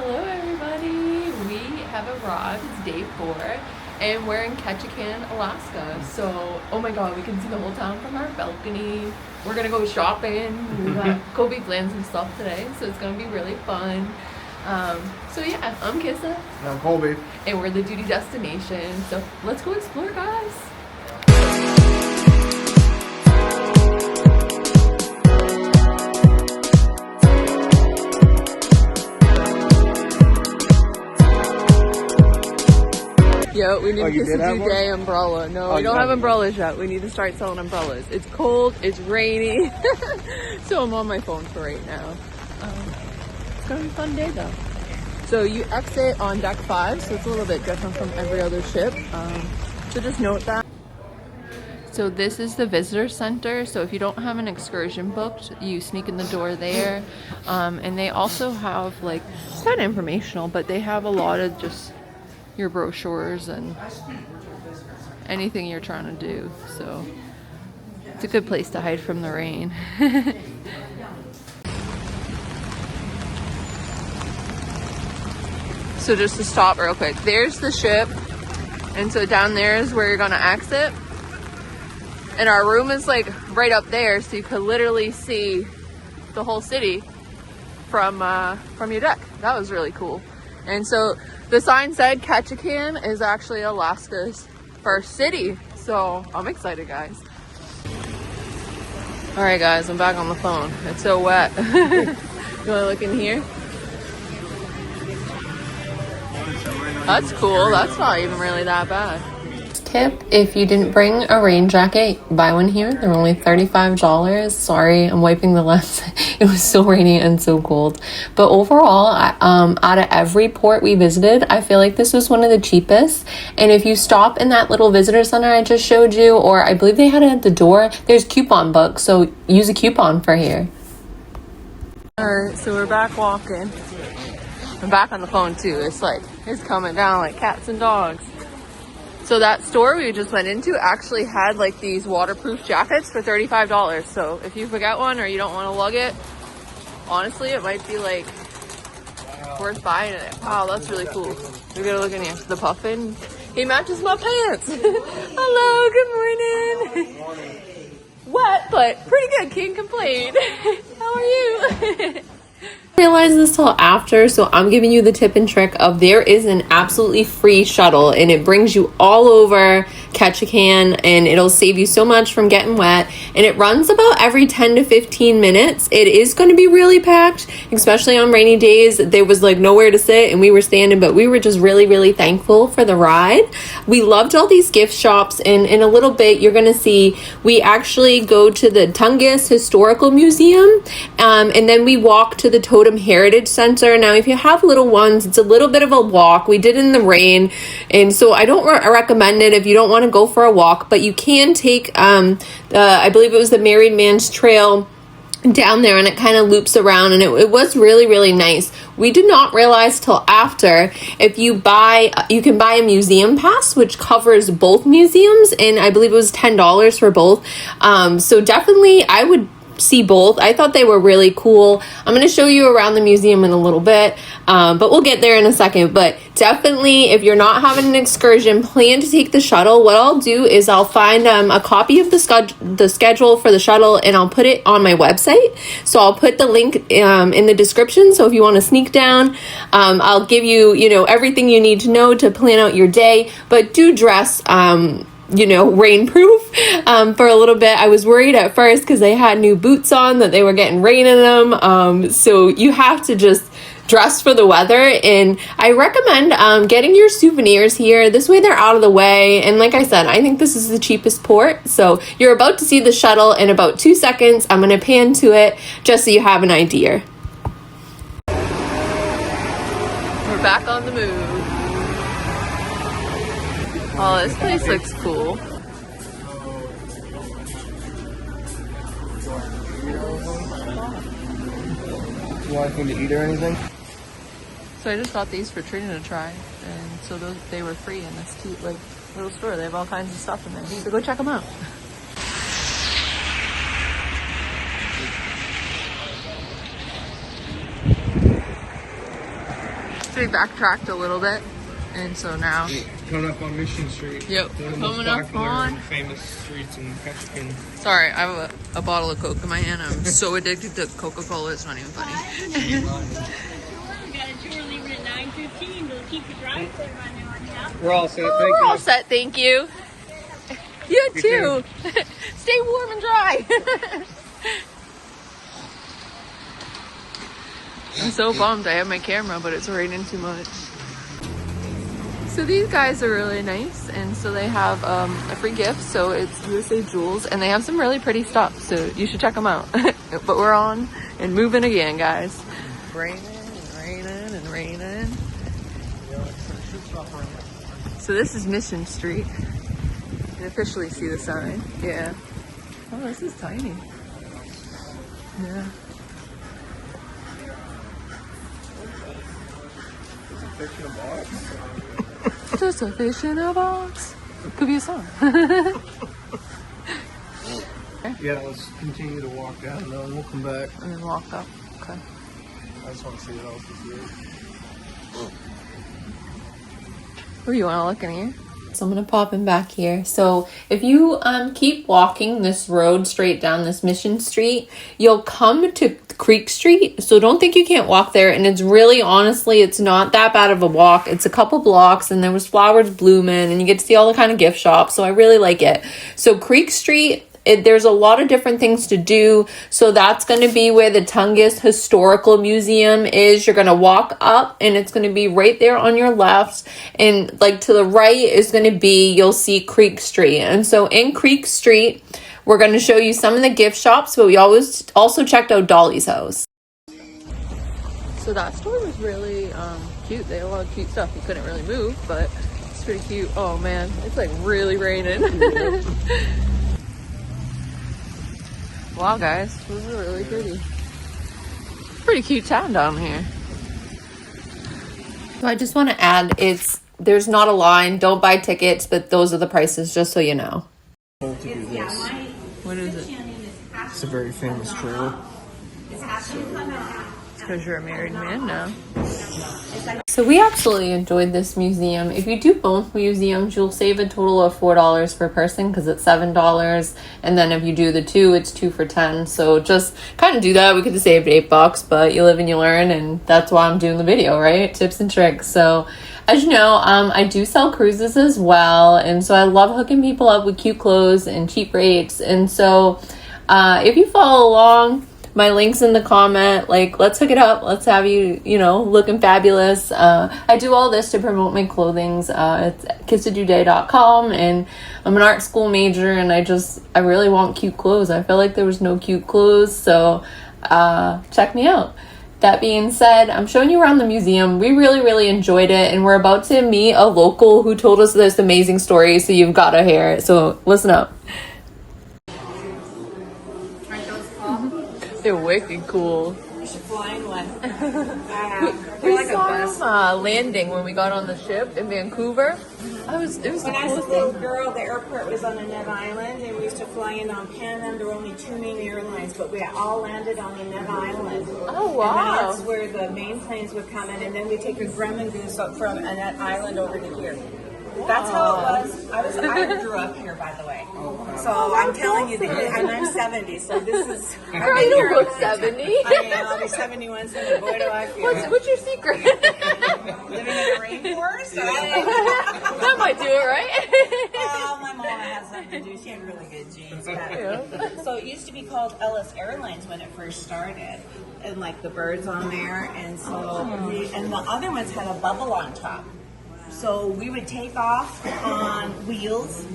Hello everybody! We have arrived, it's day 4, and we're in Ketchikan, Alaska. So, oh my god, we can see the whole town from our balcony. We're gonna go shopping. We got Kobe plans and stuff today, so it's gonna be really fun. So yeah, I'm Kissa. And I'm Colby. And we're the Doody Destination. So let's go explore, guys! Yo, we need to get a day umbrella. No, we don't have umbrellas yet. We need to start selling umbrellas. It's cold, it's rainy, so I'm on my phone for right now. It's gonna be a fun day though. So you exit on deck 5, so it's a little bit different from every other ship. So just note that. So this is the visitor center. So if you don't have an excursion booked, you sneak in the door there. And they also have like, it's not informational, but they have a lot of just your brochures and anything you're trying to do. So it's a good place to hide from the rain. So just to stop real quick, there's the ship, and so down there is where you're gonna exit, and our room is like right up there, so you could literally see the whole city from your deck. That was really cool. And so the sign said Ketchikan is actually Alaska's first city. So I'm excited, guys. All right, guys, I'm back on the phone. It's so wet. You wanna look in here? That's cool. That's not even really that bad. Tip, if you didn't bring a rain jacket, buy one here. They're only $35. Sorry, I'm wiping the lens. It was so rainy and so cold. But overall, out of every port we visited, I feel like this was one of the cheapest. And if you stop in that little visitor center I just showed you, or I believe they had it at the door, there's coupon books, so use a coupon for here. Alright, so we're back walking. I'm back on the phone too. It's coming down like cats and dogs. So that store we just went into actually had like these waterproof jackets for $35. So if you forget one or you don't want to lug it, honestly, it might be like worth buying it. Wow, that's really cool. We gotta look in here. The puffin, he matches my pants. Hello, good morning. Wet, but pretty good. Can't complain. How are you? Realize this till after, so I'm giving you the tip and trick of there is an absolutely free shuttle, and it brings you all over Ketchikan, and it'll save you so much from getting wet, and it runs about every 10 to 15 minutes. It is going to be really packed, especially on rainy days. There was like nowhere to sit and we were standing, but we were just really thankful for the ride. We loved all these gift shops, and in a little bit you're going to see we actually go to the Tungus Historical Museum, and then we walk to the Totem Heritage Center. Now if you have little ones, it's a little bit of a walk. We did it in the rain, and so I don't recommend it if you don't want to go for a walk, but you can take I believe it was the Married Man's Trail down there, and it kind of loops around, and it was really nice. We did not realize till after, if you can buy a museum pass which covers both museums, and I believe it was $10 for both. So definitely I would see both. I thought they were really cool. I'm going to show you around the museum in a little bit, but we'll get there in a second. But definitely, if you're not having an excursion, plan to take the shuttle. What I'll do is I'll find a copy of the schedule for the shuttle, and I'll put it on my website. So I'll put the link in the description. So if you want to sneak down, I'll give you, everything you need to know to plan out your day. But do dress rainproof for a little bit. I was worried at first because they had new boots on that they were getting rain in them. So you have to just dress for the weather, and I recommend getting your souvenirs here. This way they're out of the way, and like I said, I think this is the cheapest port. So you're about to see the shuttle in about 2 seconds. I'm going to pan to it just so you have an idea. We're back on the move. Oh, this place looks cool. You want anything to eat or anything? So I just got these for Trina to try, and so they were free in this cute little store. They have all kinds of stuff in there. So go check them out. actually backtracked a little bit, and so now Coming up on Mission Street. Yep, One of the coming most up popular on. and famous streets in Ketchikan. Sorry, I have a bottle of Coke in my hand. I'm so addicted to Coca-Cola, it's not even funny. We're all set. Oh, Thank we're you. all set, thank you. You too. Stay warm and dry. I'm so bummed I have my camera, but it's raining too much. So these guys are really nice, and so they have a free gift, so it's USA Jewels, and they have some really pretty stuff, so you should check them out. But we're on and moving again, guys. Raining and raining and raining. So this is Mission Street. You can officially see the sign. Yeah. Oh, this is tiny. Yeah. Fish in a box. Just a fish in a box. Could be a song. Yeah, let's continue to walk down though, and we'll come back. And then walk up. Okay. I just want to see what else is here. Where you want to look in here? So I'm gonna pop in back here. So if you keep walking this road straight down this Mission Street, you'll come to Creek Street. So don't think you can't walk there. And it's really, honestly, it's not that bad of a walk. It's a couple blocks, and there was flowers blooming, and you get to see all the kind of gift shops. So I really like it. So Creek Street, there's a lot of different things to do. So that's going to be where the Tungus Historical Museum is. You're going to walk up, and it's going to be right there on your left. And like to the right is going to be, you'll see Creek Street. And so in Creek Street, we're going to show you some of the gift shops, but we always also checked out Dolly's house. So that store was really cute. They had a lot of cute stuff. You couldn't really move, but it's pretty cute. Oh man, it's like really raining. Wow, guys, those are really pretty. Pretty cute town down here. So I just want to add, there's not a line. Don't buy tickets, but those are the prices, just so you know. To do this. What is it? It's a very famous trail. It's because you're a married man now. So we absolutely enjoyed this museum. If you do both museums, you'll save a total of $4 per person because it's $7. And then if you do the two, it's 2 for $10. So just kind of do that. We could have saved $8, but you live and you learn. And that's why I'm doing the video, right? Tips and tricks. So as you know, I do sell cruises as well. And so I love hooking people up with cute clothes and cheap rates. And so if you follow along, my link's in the comment. Like, let's hook it up. Let's have you, looking fabulous. I do all this to promote my clothings. It's kissadoday.com, and I'm an art school major, and I really want cute clothes. I feel like there was no cute clothes, so check me out. That being said, I'm showing you around the museum. We really, really enjoyed it, and we're about to meet a local who told us this amazing story, so you've got to hear it. So listen up. They're wicked cool. You should fly in one. We saw them landing when we got on the ship in Vancouver. It was the When I was a coolest little thing. girl, the airport was on Nev Island, and we used to fly in on Pan Am. There were only 2 main airlines, but we all landed on the Nev Island. Oh, wow. And that's where the main planes would come in, and then we'd take a Grumman Goose up from that island over to here. That's how it was. I grew up here, by the way. So I'm telling you, and I'm 70, so this is. Girl, you don't look 70. I am. I'll be 71 soon. Boy, do I feel. What's your secret? Living in the rainforest? That might do it, right? Oh, my mom had something to do. She had really good genes. So it used to be called Ellis Airlines when it first started, and like the birds on there, and so and the other ones had a bubble on top. So we would take off on wheels.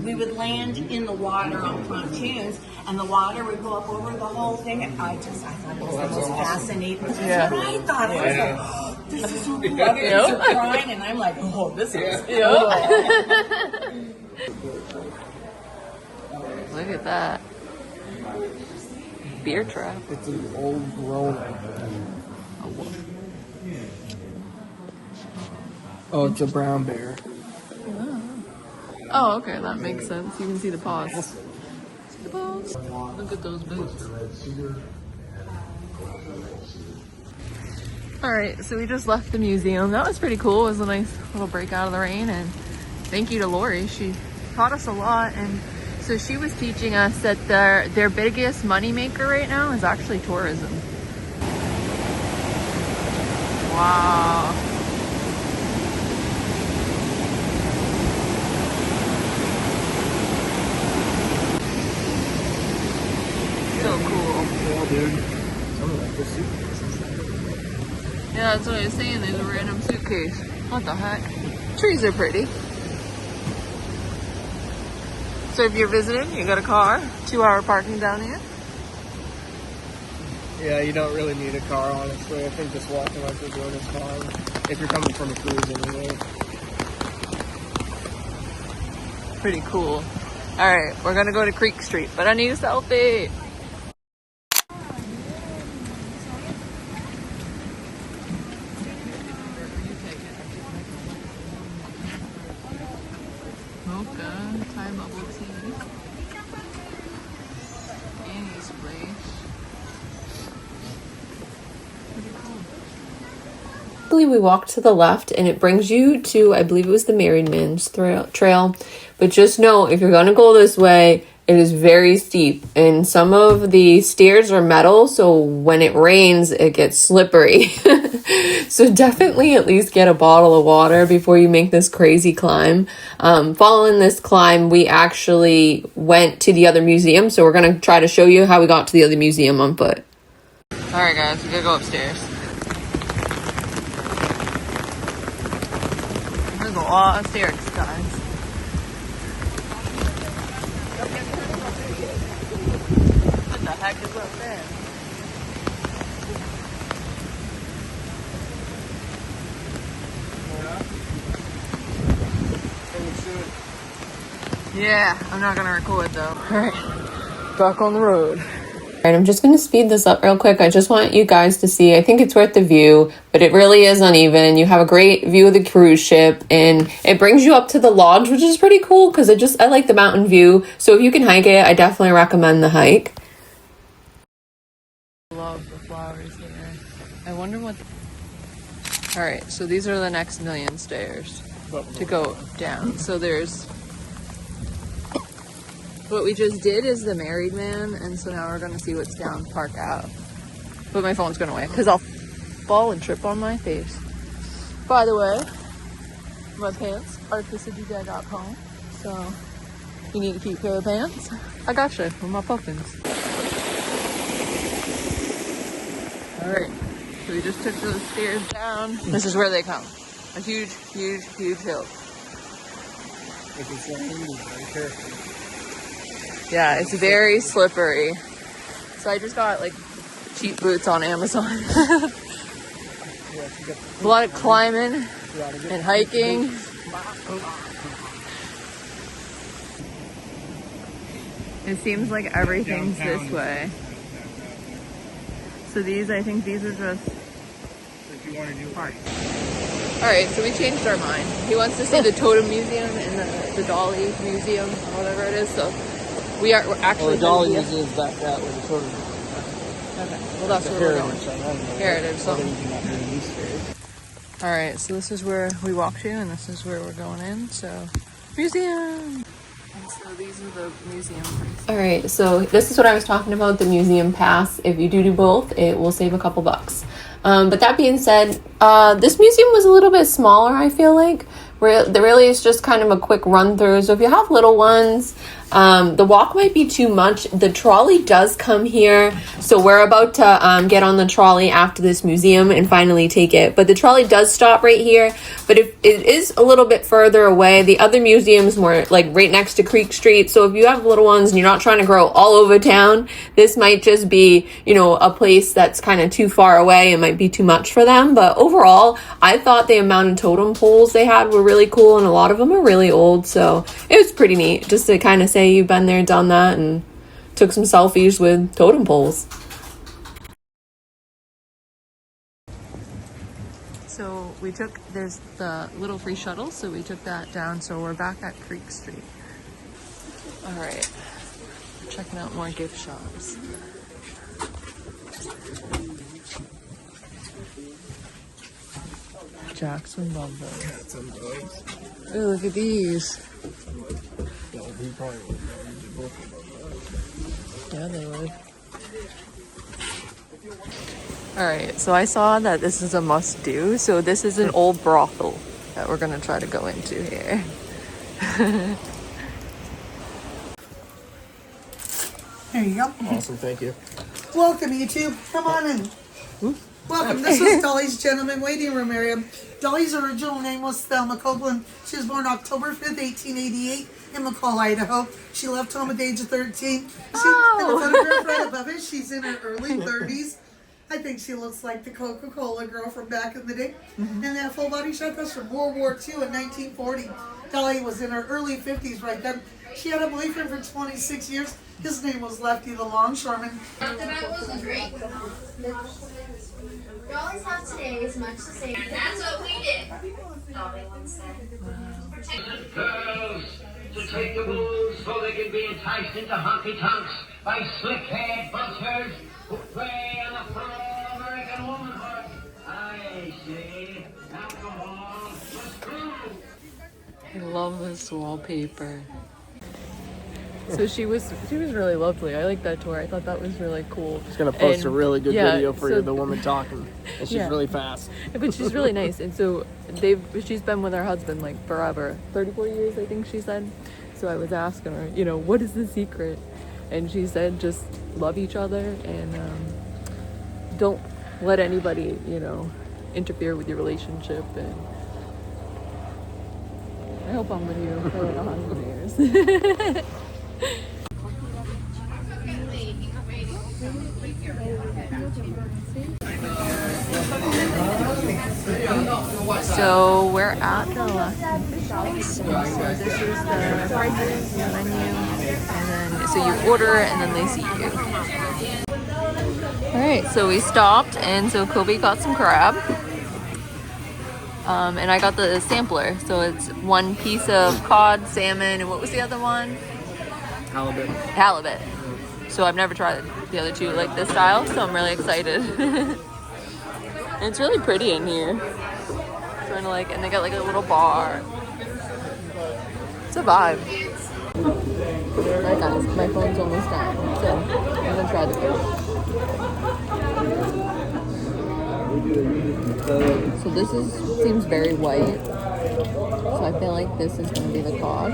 We would land in the water on pontoons, and the water would go up over the whole thing. And I thought it was the most fascinating. That's what I thought. I was like, oh, this is so cool. Other kids are crying, and I'm like, oh, this is cool. Look at that. Beer trap. It's an old Rona. Oh, it's a brown bear. Oh, okay, that makes sense. You can see the paws. See the paws? Look at those boots. All right, so we just left the museum. That was pretty cool. It was a nice little break out of the rain, and thank you to Lori. She taught us a lot, and so she was teaching us that their biggest moneymaker right now is actually tourism. Wow. So cool. Well, dude, some of the suitcases. Yeah, that's what I was saying. There's a random suitcase. What the heck? Trees are pretty. So if you're visiting, you got a car, 2-hour parking down here. Yeah, you don't really need a car, honestly. I think just walking like we're doing is fine. If you're coming from a cruise anyway. Pretty cool. All right, we're gonna go to Creek Street, but I need a selfie. Mocha, Thai bubble tea, Annie's place. We walked to the left and it brings you to, I believe it was the Married Man's Trail. But just know, if you're gonna go this way, it is very steep and some of the stairs are metal, so when it rains it gets slippery. So definitely at least get a bottle of water before you make this crazy climb. Following this climb, we actually went to the other museum, so we're gonna try to show you how we got to the other museum on foot. All right guys, we gotta go upstairs. There's a lot of stairs, guys. What the heck is up there? Yeah, I'm not gonna record though. Alright, back on the road. Alright, I'm just gonna speed this up real quick. I just want you guys to see, I think it's worth the view, but it really is uneven. You have a great view of the cruise ship, and it brings you up to the lodge, which is pretty cool because I like the mountain view. So if you can hike it, I definitely recommend the hike. Love the flowers here. I wonder what... Alright, so these are the next million stairs to go down. So there's... What we just did is the Married Man, and so now we're gonna see what's down Park Ave. But my phone's going away because I'll fall and trip on my face. By the way, my pants are kissadoodah.com, so if you need a cute pair of pants, I gotcha with my puffins. Alright, so we just took those stairs down. This is where they come. A huge, huge, huge hill. If it's raining, be very careful. Yeah, it's very slippery. So I just got like cheap boots on Amazon. A lot of climbing and hiking. It seems like everything's this way. So these, I think these are just parts. Alright, so we changed our mind. He wants to see the Totem Museum and the Dolly Museum, or whatever it is, so we're actually... Well, the Dolly Museum is back out with the Totem. Okay, well that's where we're going. Heritage something. Alright, so this is where we walked to, and this is where we're going in, so... Museum! And so these are the museum prices. Alright, so this is what I was talking about, the museum pass. If you do both, it will save a couple bucks. But that being said, this museum was a little bit smaller, I feel like. There really is just kind of a quick run through. So if you have little ones, the walk might be too much. The trolley does come here. So we're about to get on the trolley after this museum and finally take it. But the trolley does stop right here. But if it is a little bit further away, the other museum's more like right next to Creek Street. So if you have little ones and you're not trying to grow all over town, this might just be, you know, a place that's kind of too far away. It might be too much for them. But overall, I thought the amount of totem poles they had were really cool, and a lot of them are really old, so it was pretty neat just to kind of say you've been there, done that, and took some selfies with totem poles. So there's the little free shuttle, so we took that down, so we're back at Creek Street. All right, checking out more gift shops. Jackson love those. Got some dogs. Oh, look at these. Yeah, he probably would. Yeah, they would. Alright, so I saw that this is a must-do. So this is an old brothel that we're gonna try to go into here. There you go. Awesome, thank you. Welcome, YouTube. Come on in. Welcome. This was Dolly's Gentleman Waiting Room area. Dolly's original name was Thelma Copeland. She was born October 5th, 1888 in McCall, Idaho. She left home at the age of 13. See, in the photograph right above it, she's in her early 30s. I think she looks like the Coca-Cola girl from back in the day. And that full body shot, that's from World War II in 1940. Dolly was in her early 50s right then. She had a boyfriend for 26 years. His name was Lefty the Longshoreman. That wasn't great. We always have today is much the same. And that's what we did. Dolly once said. Girls to take the bulls so they can be enticed into honky-tonks by slick-haired vultures who prey on the poor American womanhood. I say alcohol was true. I love this wallpaper. So she was really lovely. I like that tour. I thought that was really cool. She's gonna post a really good video for so the woman talking, and she's really fast. But she's really nice, and so she's been with her husband like forever, 34 years I think she said. So I was asking her, you know, what is the secret? And she said just love each other and don't let anybody, you know, interfere with your relationship. And I hope I'm with you for like 100 years. So we're at the Alaska Cruise Port. So this is the prices, the menu, and then so you order and then they seat you. Alright, so we stopped and so Kobe got some crab. And I got the sampler. So it's one piece of cod, salmon, and what was the other one? Halibut. So I've never tried the other two like this style, so I'm really excited. And it's really pretty in here. Sort of like, and they got like a little bar. It's a vibe. Alright guys, my phone's almost dying, so I'm gonna try the fish. So this seems very white. So I feel like this is gonna be the cod.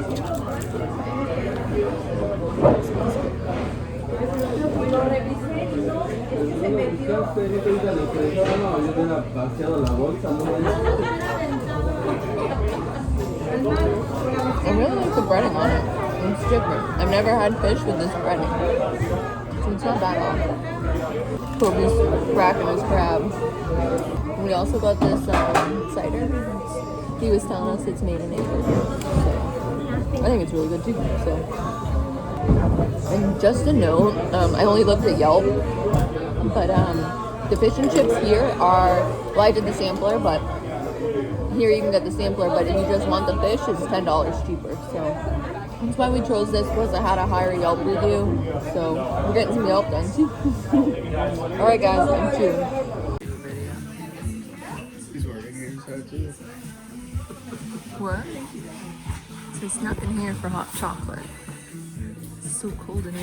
I really like the breading on it. It's different. I've never had fish with this breading. So it's not bad at all. Kobe's cracking his crab. We also got this cider. He was telling us it's made in April. So I think it's really good too. So, and just a note, I only looked at Yelp, but the fish and chips here are, well, I did the sampler, but here you can get the sampler, but if you just want the fish, it's $10 cheaper. So that's why we chose this, because I had a higher Yelp review. So we're getting some Yelp done too. All right, guys, I'm tuned. He's working here, so too. What? So there's nothing here for hot chocolate. It's so cold and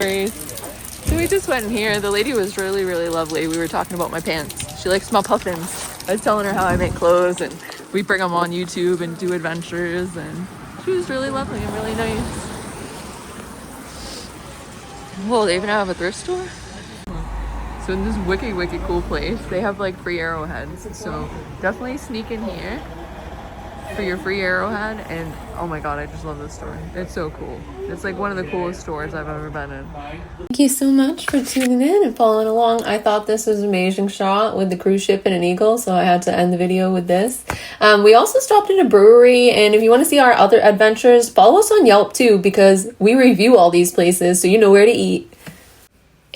rainy. So we just went in here. The lady was really, really lovely. We were talking about my pants. She likes my puffins. I was telling her how I make clothes and we bring them on YouTube and do adventures, and she was really lovely and really nice. Whoa, they even have a thrift store? So in this wicked cool place, they have like free arrowheads. So definitely sneak in here for your free arrowhead. And oh my god, I just love this store. It's so cool. It's like one of the coolest stores I've ever been in. Thank you so much for tuning in and following along. I thought this was an amazing shot with the cruise ship and an eagle, so I had to end the video with this. We also stopped at a brewery, and if you want to see our other adventures, follow us on Yelp too, because we review all these places so you know where to eat.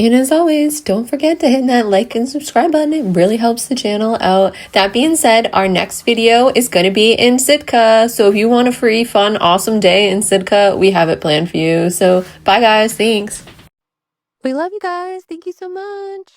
And as always, don't forget to hit that like and subscribe button. It really helps the channel out. That being said, our next video is going to be in Sitka. So if you want a free, fun, awesome day in Sitka, we have it planned for you. So bye guys. Thanks. We love you guys. Thank you so much.